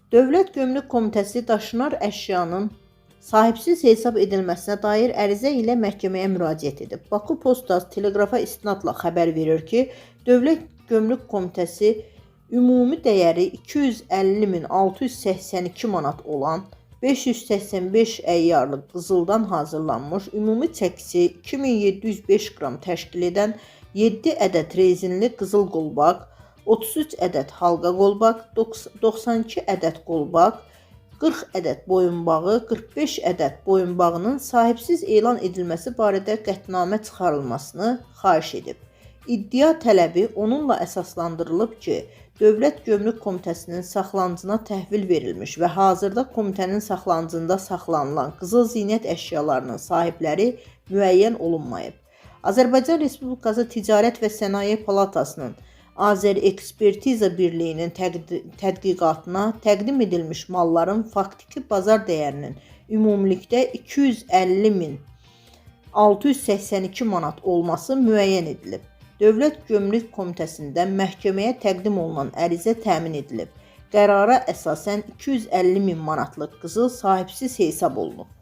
Dövlət Gömrük Komitəsi daşınar əşyanın sahibsiz hesab edilməsinə dair ərizə ilə məhkəməyə müraciət edib. Baku Postas teleqrafa istinadla xəbər verir ki, Dövlət Gömrük Komitəsi ümumi dəyəri 250.682 manat olan 585 əyyarlı qızıldan hazırlanmış, ümumi çəkisi 2705 qram təşkil edən 7 ədəd rezinli qızıl qolbaq, 33 ədəd halqa qolbaq, 92 ədəd qolbaq, 40 ədəd boyunbağı, 45 ədəd boyunbağının sahibsiz elan edilməsi barədə qətnamə çıxarılmasını xahiş edib. İddia tələbi onunla əsaslandırılıb ki, Dövlət Gömrük Komitəsinin saxlanıcına təhvil verilmiş və hazırda komitənin saxlanıcında saxlanılan qızıl zinət əşyalarının sahibləri müəyyən olunmayıb. Azərbaycan Respublikası Ticarət və Sənaye Palatasının Azərekspertiza Birliyinin tədqiqatına təqdim edilmiş malların faktiki bazar dəyərinin ümumilikdə 250.682 manat olması müəyyən edilib. Dövlət Gömrük Komitəsində məhkəməyə təqdim olunan ərizə təmin edilib. Qərara əsasən 250.000 manatlıq qızıl sahibsiz hesab olunub.